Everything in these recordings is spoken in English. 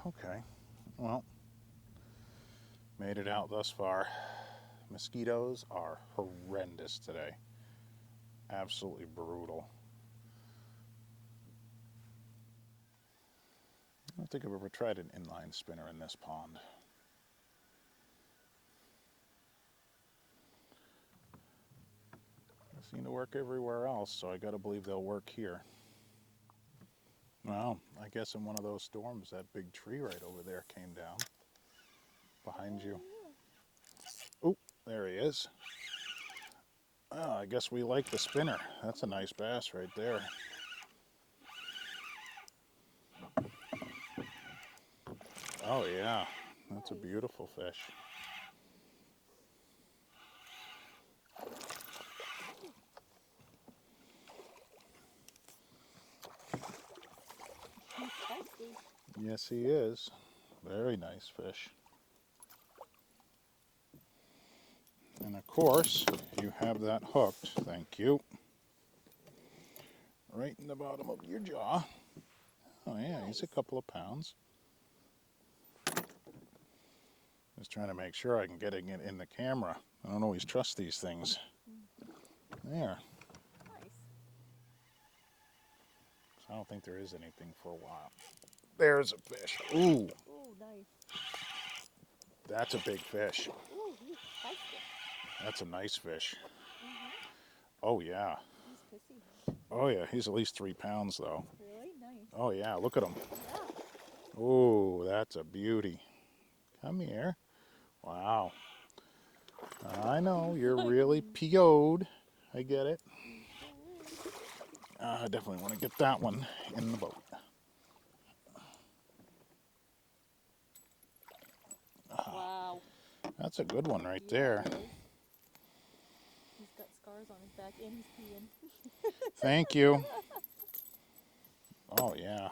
Okay. Well, made it out thus far. Mosquitoes are horrendous today. Absolutely brutal. I don't think I've ever tried an inline spinner in this pond. They seem to work everywhere else, so I gotta believe they'll work here. Well, I guess in one of those storms, that big tree right over there came down behind you. Oh, there he is. Oh, I guess we like the spinner. That's a nice bass right there. Oh, yeah. That's a beautiful fish. Yes, he is. Very nice fish. And of course, you have that hooked. Thank you. Right in the bottom of your jaw. Oh, yeah, he's a couple of pounds. Just trying to make sure I can get it in the camera. I don't always trust these things. There. I don't think there is anything for a while. There's a fish. Ooh. Oh, nice. That's a big fish. Ooh, he's feisty. That's a nice fish. Oh, yeah. He's pissy. Oh, yeah. He's at least 3 pounds, though. Really? Nice. Oh, yeah. Look at him. Yeah. Ooh, that's a beauty. Come here. Wow. I know. You're really PO'd. I get it. I definitely want to get that one in the boat. Wow. That's a good one right there. He's got scars on his back and he's peeing. Thank you. Oh, yeah.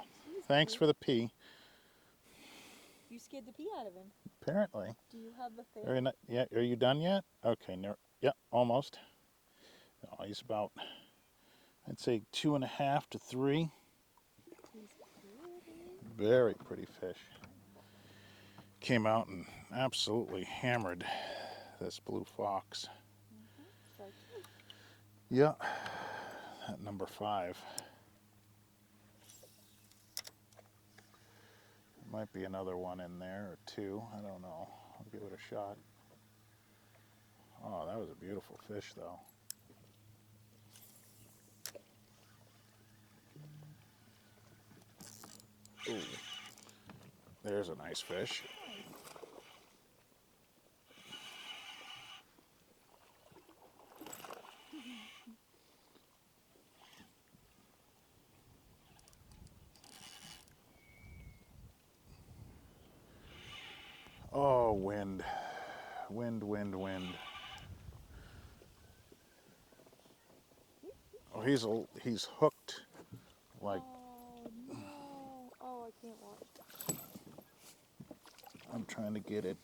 Thanks for the pee. You scared the pee out of him. Apparently. Do you have the fish? Yeah, are you done yet? Okay, yeah, almost. Oh, he's about, I'd say 2.5 to 3. He's pretty. Very pretty fish. Came out and absolutely hammered this blue fox. Yeah, at number 5. Might be another one in there, or 2. I don't know. I'll give it a shot. Oh, that was a beautiful fish, though. Ooh. There's a nice fish. Oh, wind. Wind, wind, wind. Oh, he's hooked. Like, Oh, no. Oh, I can't watch. I'm trying to get it.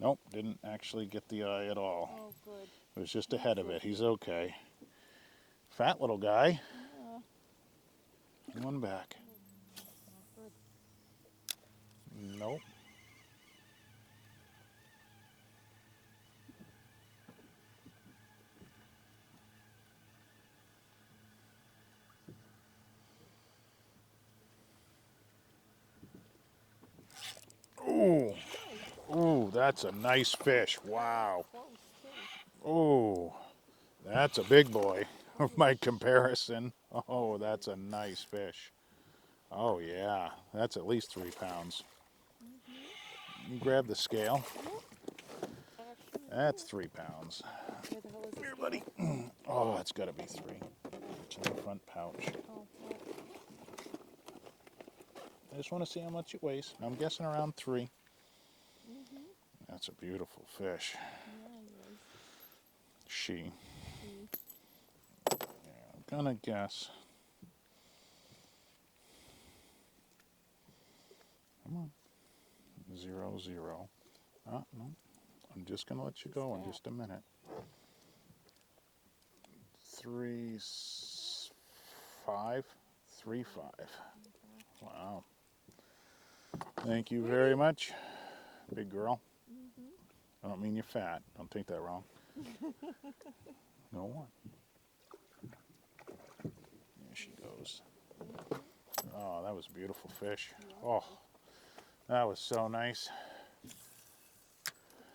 Nope, didn't actually get the eye at all. Oh, good. It was just ahead of it. He's okay. Fat little guy. Yeah. One back. Oh, good. Nope. Ooh. Ooh, that's a nice fish. Wow. Ooh, that's a big boy by comparison. Oh, that's a nice fish. Oh, yeah. That's at least 3 pounds. You grab the scale. That's 3 pounds. Where the hell is Come here, buddy. Oh, that's got to be 3. It's in the front pouch. Oh, I just want to see how much it weighs. I'm guessing around 3. That's a beautiful fish. yeah, She. Yeah, I'm gonna guess. Come on. 0, 0. No. I'm just gonna let you go in just a minute. 3, 5, 3, 5. Okay. Wow. Thank you very much, big girl. I don't mean you're fat. Don't take that wrong. No one. There she goes. Oh, that was a beautiful fish. Oh, that was so nice.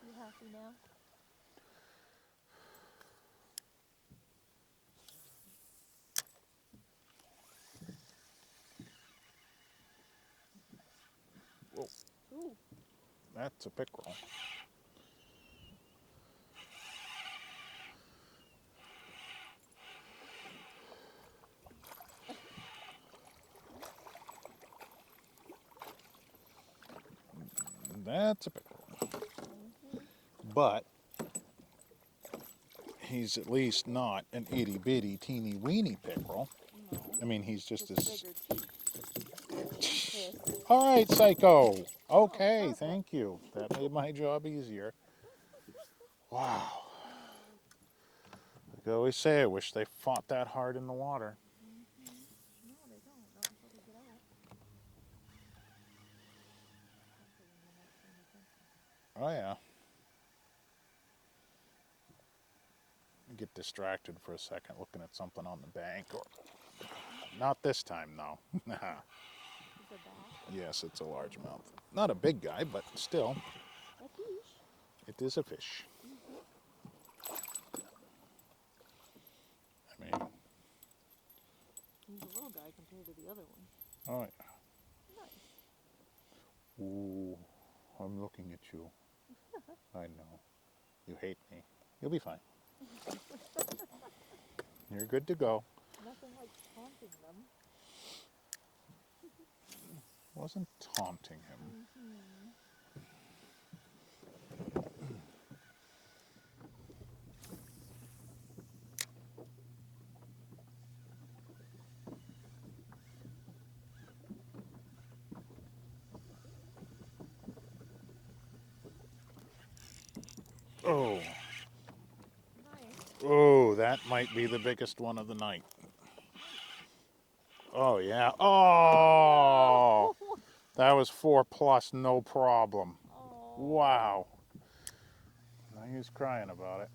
You happy now? Whoa, Ooh. that's a pickerel. That's a pickerel. But he's at least not an itty bitty teeny weeny pickerel. No. I mean, he's just as. Bigger teeth. All right, Psycho. Okay, perfect. thank you. That made my job easier. Wow. Like I always say, I wish they fought that hard in the water. No, they don't. Not until they get out. Especially when you're not paying attention. Oh, yeah. Get distracted for a second looking at something on the bank. Or not this time, though. Is it bass? Yes, it's a largemouth. Not a big guy, but still, A fish. it is a fish. I mean, He's a little guy compared to the other one. oh, yeah. Nice. Ooh, I'm looking at you. I know. You hate me. You'll be fine. You're good to go. Nothing like taunting them. Wasn't taunting him. Oh, Nice. oh, that might be the biggest one of the night. Oh, yeah. Oh, that was 4 plus, no problem. Oh. Wow. Now he's crying about it.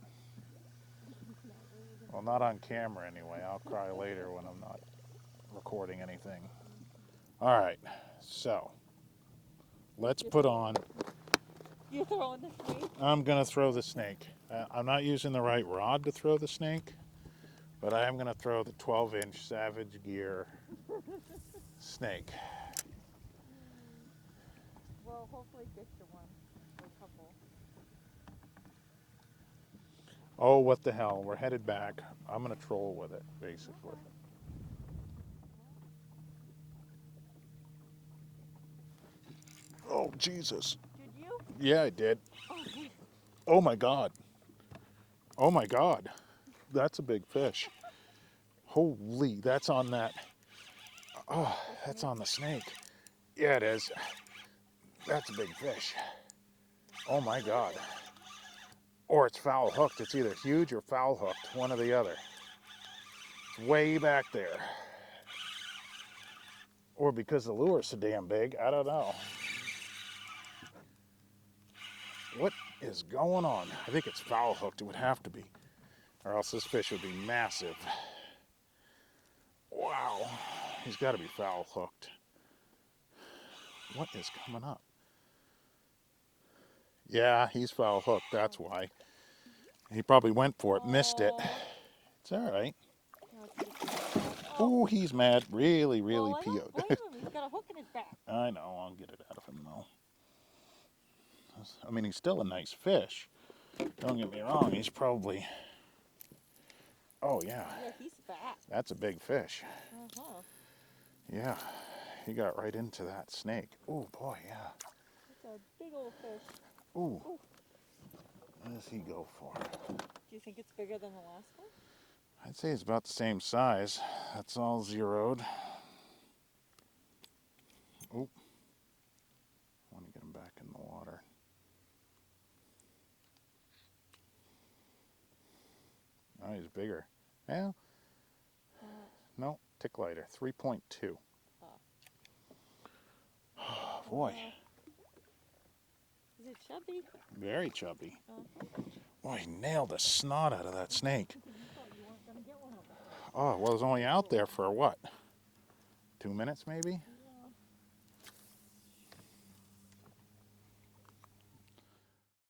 Well, not on camera anyway. I'll cry later when I'm not recording anything. All right, so let's put on. You're throwing the snake? I'm going to throw the snake. I'm not using the right rod to throw the snake, but I am going to throw the 12-inch Savage Gear snake. Well, hopefully fish you one or a couple. Oh, what the hell. We're headed back. I'm going to troll with it, basically. Okay. Oh, Jesus. Did you? Yeah, I did. Okay. Oh, my God. Oh, my God. That's a big fish. Holy, that's on that. Oh, that's on the snake. Yeah, it is. That's a big fish. Oh, my God. Or it's foul hooked. It's either huge or foul hooked, one or the other. It's way back there. Or because the lure's so damn big, I don't know. What is going on? I think it's foul hooked. It would have to be. Or else this fish would be massive. Wow. He's got to be foul hooked. What is coming up? Yeah, he's foul hooked. That's why. He probably went for it, missed it. It's all right. Oh, he's mad. Really, really well, I don't PO'd. blame him. He's got a hook in his back. I know. I'll get it out of him, though. I mean, he's still a nice fish. Don't get me wrong. He's probably... Oh, yeah. Yeah, he's fat. That's a big fish. Uh-huh. Yeah. He got right into that snake. Oh, boy, yeah. It's a big old fish. Ooh. Ooh. What does he go for? Do you think it's bigger than the last one? I'd say it's about the same size. That's all zeroed. Oop. I want to get him back in the water. Oh, he's bigger. Well, no, tick lighter, 3.2. Oh. Oh, boy, Is it chubby? very chubby. Oh. Boy, he nailed the snot out of that snake. You thought you weren't going to get one of them. Oh, well, it was only out there for what? 2 minutes maybe?